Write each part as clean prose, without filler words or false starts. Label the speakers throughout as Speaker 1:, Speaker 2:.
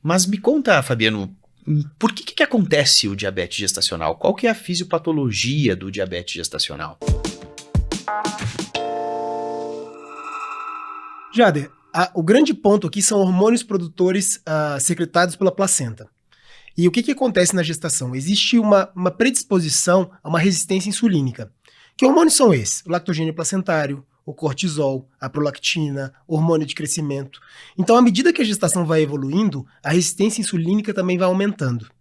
Speaker 1: Mas me conta, Fabiano, por que acontece o diabetes gestacional? Qual que é a fisiopatologia do diabetes gestacional?
Speaker 2: Jader, o grande ponto aqui são hormônios produtores secretados pela placenta. E o que acontece na gestação? Existe uma predisposição a uma resistência insulínica. Que hormônios são esses? O lactogênio placentário, o cortisol, a prolactina, o hormônio de crescimento. Então, à medida que a gestação vai evoluindo, a resistência insulínica também vai aumentando.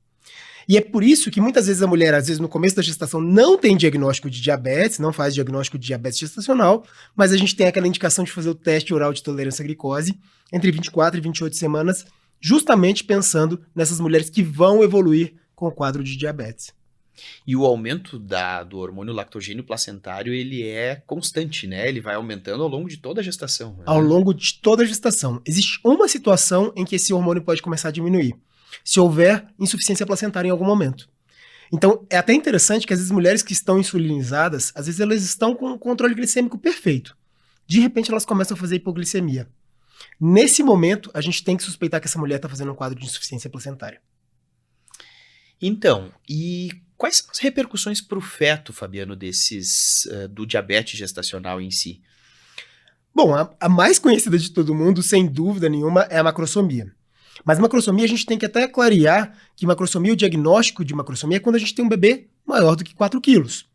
Speaker 2: E é por isso que muitas vezes a mulher, às vezes no começo da gestação, não tem diagnóstico de diabetes, não faz diagnóstico de diabetes gestacional, mas a gente tem aquela indicação de fazer o teste oral de tolerância à glicose entre 24 e 28 semanas, justamente pensando nessas mulheres que vão evoluir com o quadro de diabetes.
Speaker 1: E o aumento do hormônio lactogênio placentário, ele é constante, né? Ele vai aumentando ao longo de toda a gestação. Né?
Speaker 2: Ao longo de toda a gestação. Existe uma situação em que esse hormônio pode começar a diminuir. Se houver insuficiência placentária em algum momento. Então, é até interessante que às vezes mulheres que estão insulinizadas, às vezes elas estão com um controle glicêmico perfeito. De repente, elas começam a fazer hipoglicemia. Nesse momento, a gente tem que suspeitar que essa mulher está fazendo um quadro de insuficiência placentária.
Speaker 1: Então, e quais são as repercussões para o feto, Fabiano, do diabetes gestacional em si?
Speaker 2: Bom, a mais conhecida de todo mundo, sem dúvida nenhuma, é a macrosomia. Mas macrosomia a gente tem que até clarear que macrosomia, o diagnóstico de macrosomia é quando a gente tem um bebê maior do que 4 quilos.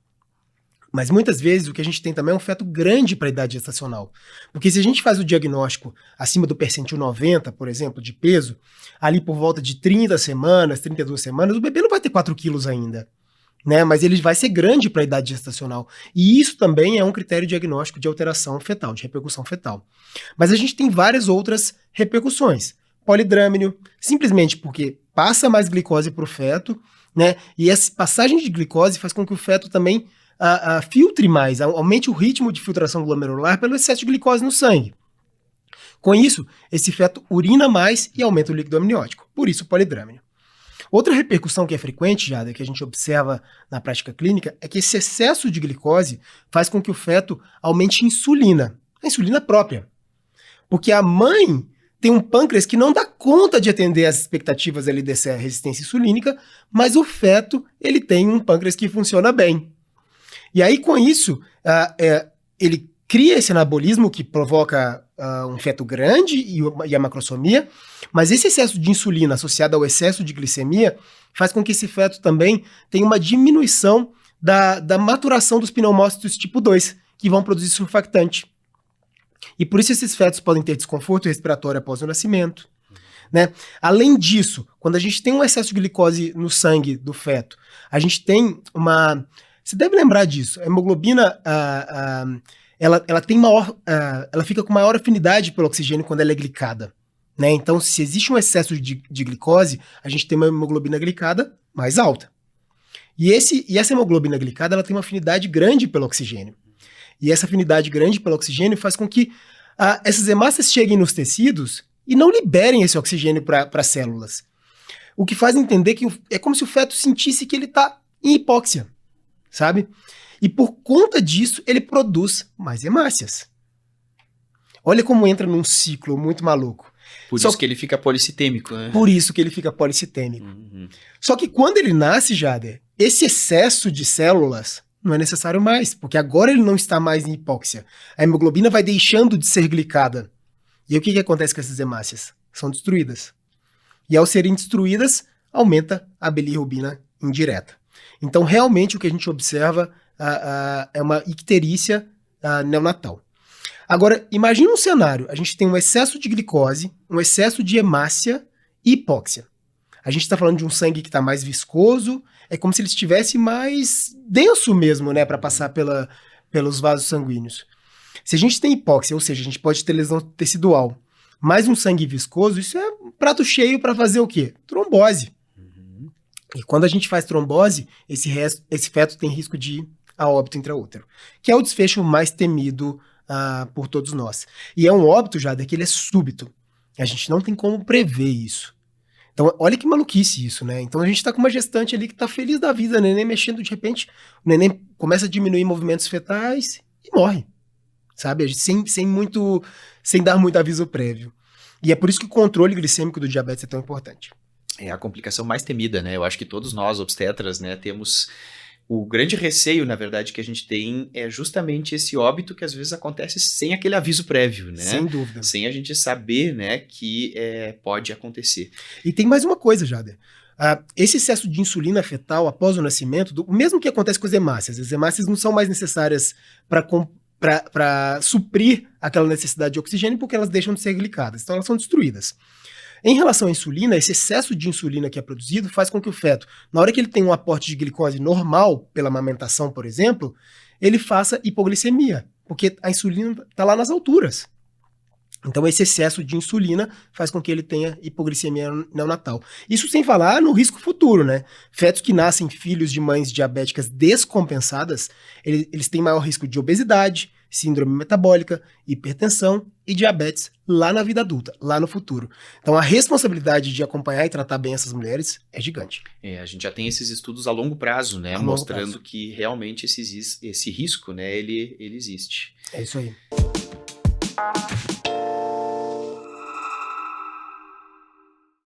Speaker 2: Mas muitas vezes o que a gente tem também é um feto grande para a idade gestacional. Porque se a gente faz o diagnóstico acima do percentil 90, por exemplo, de peso, ali por volta de 30 semanas, 32 semanas, o bebê não vai ter 4 quilos ainda. Né? Mas ele vai ser grande para a idade gestacional. E isso também é um critério diagnóstico de alteração fetal, de repercussão fetal. Mas a gente tem várias outras repercussões. Polidrâmino, simplesmente porque passa mais glicose para o feto, né? E essa passagem de glicose faz com que o feto também filtre mais, aumente o ritmo de filtração glomerular pelo excesso de glicose no sangue. Com isso, esse feto urina mais e aumenta o líquido amniótico, por isso o polidrâmino. Outra repercussão que é frequente, já que a gente observa na prática clínica, é que esse excesso de glicose faz com que o feto aumente a insulina própria. Porque a mãe tem um pâncreas que não dá conta de atender às expectativas ali dessa resistência insulínica, mas o feto ele tem um pâncreas que funciona bem. E aí, com isso, ele cria esse anabolismo que provoca um feto grande e a macrosomia, mas esse excesso de insulina associado ao excesso de glicemia faz com que esse feto também tenha uma diminuição da maturação dos pneumócitos tipo 2, que vão produzir surfactante. E por isso esses fetos podem ter desconforto respiratório após o nascimento. Né? Além disso, quando a gente tem um excesso de glicose no sangue do feto, a gente tem uma... Você deve lembrar disso. A hemoglobina, ela tem ela fica com maior afinidade pelo oxigênio quando ela é glicada. Né? Então, se existe um excesso de glicose, a gente tem uma hemoglobina glicada mais alta. E essa hemoglobina glicada ela tem uma afinidade grande pelo oxigênio. E essa afinidade grande pelo oxigênio faz com que essas hemácias cheguem nos tecidos e não liberem esse oxigênio para as células. O que faz entender que é como se o feto sentisse que ele está em hipóxia, sabe? E por conta disso, ele produz mais hemácias. Olha como entra num ciclo muito maluco.
Speaker 1: Por isso que ele fica polissitêmico, né?
Speaker 2: Por isso que ele fica polissitêmico.
Speaker 1: Uhum.
Speaker 2: Só que quando ele nasce, Jader, esse excesso de células não é necessário mais, porque agora ele não está mais em hipóxia. A hemoglobina vai deixando de ser glicada. E aí o que acontece com essas hemácias? São destruídas. E ao serem destruídas, aumenta a bilirrubina indireta. Então, realmente, o que a gente observa é uma icterícia neonatal. Agora, imagine um cenário. A gente tem um excesso de glicose, um excesso de hemácia e hipóxia. A gente está falando de um sangue que está mais viscoso, é como se ele estivesse mais denso mesmo, né, para passar pelos vasos sanguíneos. Se a gente tem hipóxia, ou seja, a gente pode ter lesão tecidual, mais um sangue viscoso, isso é um prato cheio para fazer o quê? Trombose. Uhum. E quando a gente faz trombose, esse feto tem risco de ir a óbito intraútero, que é o desfecho mais temido por todos nós. E é um óbito, já, que ele é súbito. A gente não tem como prever isso. Então, olha que maluquice isso, né? Então, a gente tá com uma gestante ali que tá feliz da vida, o neném mexendo, de repente, o neném começa a diminuir movimentos fetais e morre, sabe? Sem dar muito aviso prévio. E é por isso que o controle glicêmico do diabetes é tão importante.
Speaker 1: É a complicação mais temida, né? Eu acho que todos nós, obstetras, né, temos o grande receio, na verdade, que a gente tem é justamente esse óbito que às vezes acontece sem aquele aviso prévio, né?
Speaker 2: Sem dúvida.
Speaker 1: Sem a gente saber, né, que pode acontecer.
Speaker 2: E tem mais uma coisa, Jader. Esse excesso de insulina fetal após o nascimento, o mesmo que acontece com as hemácias. As hemácias não são mais necessárias para suprir aquela necessidade de oxigênio porque elas deixam de ser glicadas, então elas são destruídas. Em relação à insulina, esse excesso de insulina que é produzido faz com que o feto, na hora que ele tem um aporte de glicose normal, pela amamentação, por exemplo, ele faça hipoglicemia, porque a insulina está lá nas alturas. Então esse excesso de insulina faz com que ele tenha hipoglicemia neonatal. Isso sem falar no risco futuro, né? Fetos que nascem filhos de mães diabéticas descompensadas, eles têm maior risco de obesidade, síndrome metabólica, hipertensão e diabetes lá na vida adulta, lá no futuro. Então a responsabilidade de acompanhar e tratar bem essas mulheres é gigante.
Speaker 1: A gente já tem esses estudos a longo prazo, né? Mostrando que realmente esse risco, né, ele existe.
Speaker 2: É isso aí.